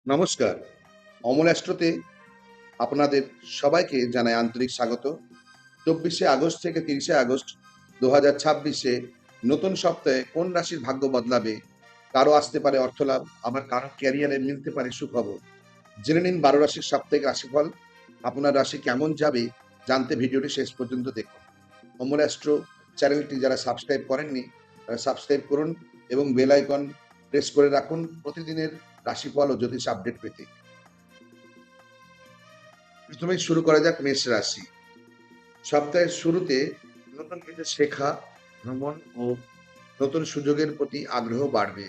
নমস্কার। অমল অ্যাস্ট্রোতে আপনাদের সবাইকে জানাই আন্তরিক স্বাগত। ২৪শে আগস্ট থেকে ৩০শে আগস্ট ২০২৬-এ নতুন সপ্তাহে কোন রাশির ভাগ্য বদলাবে? কারো আসতে পারে অর্থলাভ, আবার কারো ক্যারিয়ারে মিলতে পারে সুখবর। জেনে নিন ১২ রাশির সাপ্তাহিক রাশিফল। আপনার রাশি কেমন যাবে জানতে ভিডিওটি শেষ পর্যন্ত দেখুন। অমল অ্যাস্ট্রো চ্যানেলটি যারা সাবস্ক্রাইব করেননি, তারা সাবস্ক্রাইব করুন এবং বেল আইকন প্রেস করে রাখুন প্রতিদিনের রাশিফল ও জ্যোতিষ আপডেট পেতে। প্রথমেই শুরু করা যাক মেষ রাশি। সপ্তাহের শুরুতে নতুন কিছু শেখা, ভ্রমণ ও নতুন সুযোগের প্রতি আগ্রহ বাড়বে।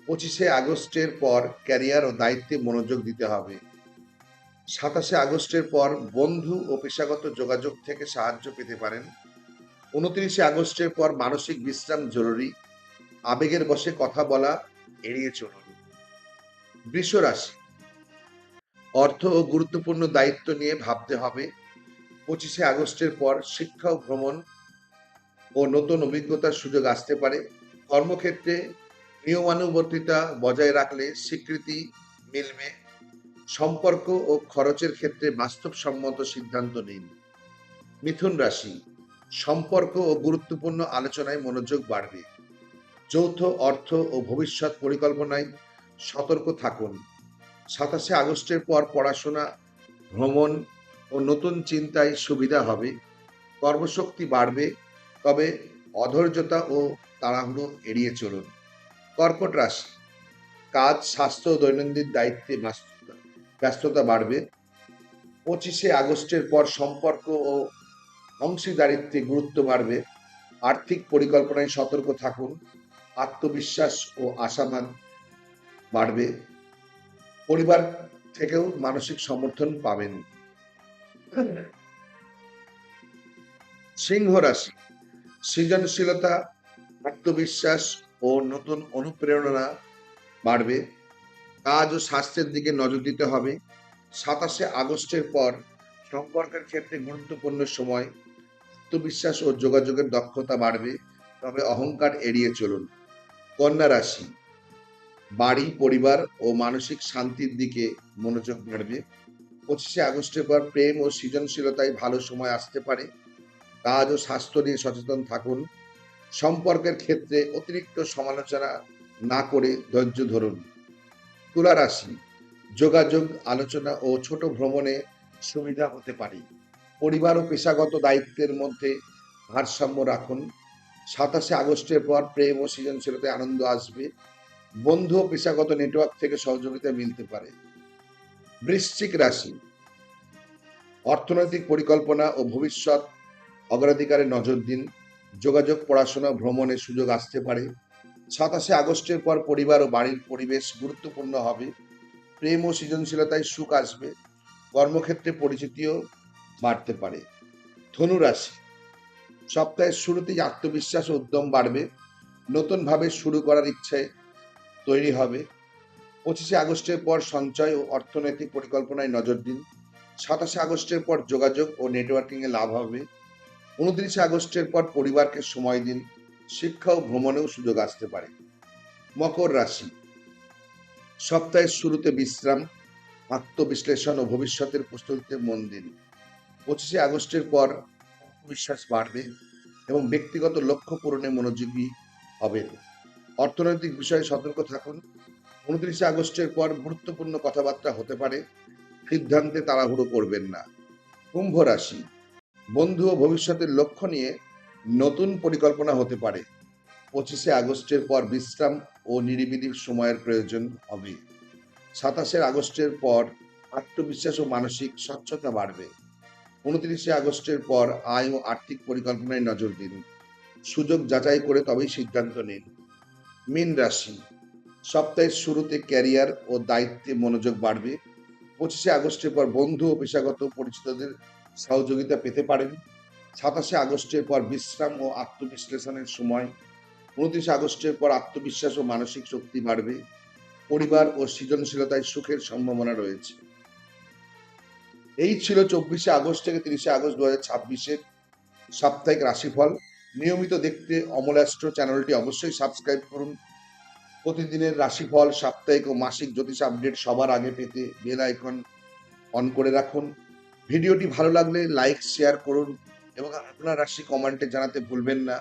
২৫শে আগস্টের পর ক্যারিয়ার ও দায়িত্বে মনোযোগ দিতে হবে। ২৭শে আগস্টের পর বন্ধু ও পেশাগত যোগাযোগ থেকে সাহায্য পেতে পারেন। ২৯শে আগস্টের পর মানসিক বিশ্রাম জরুরি। আবেগের বশে কথা বলা এড়িয়ে চলুন। বৃষ রাশি। অর্থ ও গুরুত্বপূর্ণ দায়িত্ব নিয়ে ভাবতে হবে। ২৫শে আগস্টের পর শিক্ষা ও ভ্রমণ ও নতুন অভিজ্ঞতার সুযোগ আসতে পারে। কর্মক্ষেত্রে নিয়মানুবর্তিতা বজায় রাখলে স্বীকৃতি মিলবে। সম্পর্ক ও খরচের ক্ষেত্রে বাস্তবসম্মত সিদ্ধান্ত নিন। মিথুন রাশি। সম্পর্ক ও গুরুত্বপূর্ণ আলোচনায় মনোযোগ বাড়বে। যৌথ অর্থ ও ভবিষ্যৎ পরিকল্পনায় সতর্ক থাকুন। ২৭শে আগস্টের পর পড়াশোনা, ভ্রমণ ও নতুন চিন্তায় সুবিধা হবে। কর্মশক্তি বাড়বে, তবে অধৈর্যতা ও তাড়াহুড়ো এড়িয়ে চলুন। কর্কট রাশি। কাজ, স্বাস্থ্য ও দৈনন্দিন দায়িত্বে ব্যস্ততা বাড়বে। ২৫শে আগস্টের পর সম্পর্ক ও অংশীদারিত্বে গুরুত্ব বাড়বে। আর্থিক পরিকল্পনায় সতর্ক থাকুন। আত্মবিশ্বাস ও আশাবাদ বাড়বে। পরিবার থেকেও মানসিক সমর্থন পাবেন। সিংহ রাশি। সৃজনশীলতা, আত্মবিশ্বাস ও নতুন অনুপ্রেরণা বাড়বে। কাজ ও স্বাস্থ্যের দিকে নজর দিতে হবে। ২৭শে আগস্টের পর সম্পর্কের ক্ষেত্রে গুরুত্বপূর্ণ সময়। আত্মবিশ্বাস ও যোগাযোগের দক্ষতা বাড়বে, তবে অহংকার এড়িয়ে চলুন। কন্যা রাশি। বাড়ি, পরিবার ও মানসিক শান্তির দিকে মনোযোগ বাড়বে। ২৫শে আগস্টের পর প্রেম ও সৃজনশীলতায় ভালো সময় আসতে পারে। কাজ ও স্বাস্থ্য নিয়ে সচেতন থাকুন। সম্পর্কের ক্ষেত্রে অতিরিক্ত সমালোচনা না করে ধৈর্য ধরুন। তুলা রাশি। যোগাযোগ, আলোচনা ও ছোট ভ্রমণে সুবিধা হতে পারে। পরিবার ও পেশাগত দায়িত্বের মধ্যে ভারসাম্য রাখুন। ২৭শে আগস্টের পর প্রেম ও সৃজনশীলতায় আনন্দ আসবে। বন্ধু ও পেশাগত নেটওয়ার্ক থেকে সহযোগিতা মিলতে পারে। বৃশ্চিক রাশি। অর্থনৈতিক পরিকল্পনা ও ভবিষ্যৎ অগ্রাধিকারে নজর দিন। যোগাযোগ, পড়াশোনা, ভ্রমণের সুযোগ আসতে পারে। ২৭শে আগস্টের পর পরিবার ও বাড়ির পরিবেশ গুরুত্বপূর্ণ হবে। প্রেম ও সৃজনশীলতায় সুখ আসবে। কর্মক্ষেত্রে পরিচিতিও বাড়তে পারে। ধনু রাশি। সপ্তাহের শুরুতেই আত্মবিশ্বাস ও উদ্যম বাড়বে। নতুনভাবে শুরু করার ইচ্ছে তৈরি হবে। ২৫শে আগস্টের পর সঞ্চয় ও অর্থনৈতিক পরিকল্পনায় নজর দিন। ২৭শে আগস্টের পর যোগাযোগ ও নেটওয়ার্কিং এ লাভ হবে। ২৯শে আগস্টের পর পরিবারকে সময় দিন। শিক্ষা ও ভ্রমণেও সুযোগ আসতে পারে। মকর রাশি। সপ্তাহের শুরুতে বিশ্রাম, আত্মবিশ্লেষণ ও ভবিষ্যতের প্রস্তুতিতে মন দিন। ২৫শে আগস্টের পর আত্মবিশ্বাস বাড়বে এবং ব্যক্তিগত লক্ষ্য পূরণে মনোযোগী হবেন। অর্থনৈতিক বিষয়ে সতর্ক থাকুন। ২৯শে আগস্টের পর গুরুত্বপূর্ণ কথাবার্তা হতে পারে। সিদ্ধান্তে তাড়াহুড়ো করবেন না। কুম্ভ রাশি। বন্ধু ও ভবিষ্যতের লক্ষ্য নিয়ে নতুন পরিকল্পনা হতে পারে। ২৫শে আগস্টের পর বিশ্রাম ও নিরিবিলি সময়ের প্রয়োজন হবে। ২৭শে আগস্টের পর আত্মবিশ্বাস ও মানসিক স্বচ্ছতা বাড়বে। ২৯শে আগস্টের পর আয় ও আর্থিক পরিকল্পনায় নজর দিন। সুযোগ যাচাই করে তবেই সিদ্ধান্ত নিন। মীন রাশি। সপ্তাহের শুরুতে ক্যারিয়ার ও দায়িত্বে মনোযোগ বাড়বে। ২৫শে আগস্টের পর বন্ধু ও পেশাগত পরিচিতদের সহযোগিতা পেতে পারেন। ২৭শে আগস্টের পর বিশ্রাম ও আত্মবিশ্লেষণের সময়। ২৯শে আগস্টের পর আত্মবিশ্বাস ও মানসিক শক্তি বাড়বে। পরিবার ও সৃজনশীলতায় সুখের সম্ভাবনা রয়েছে। এই ছিল ২৪শে আগস্ট থেকে ৩০শে আগস্ট ২০২৬-এর সাপ্তাহিক রাশিফল। নিয়মিত দেখতে অমল অ্যাস্ট্রো চ্যানেলটি অবশ্যই সাবস্ক্রাইব করুন। প্রতিদিনের রাশিফল, সাপ্তাহিক ও মাসিক জ্যোতিষ আপডেট সবার আগে পেতে বেল আইকন অন করে রাখুন। ভিডিওটি ভালো লাগলে লাইক, শেয়ার করুন এবং আপনার রাশি কমেন্টে জানাতে ভুলবেন না।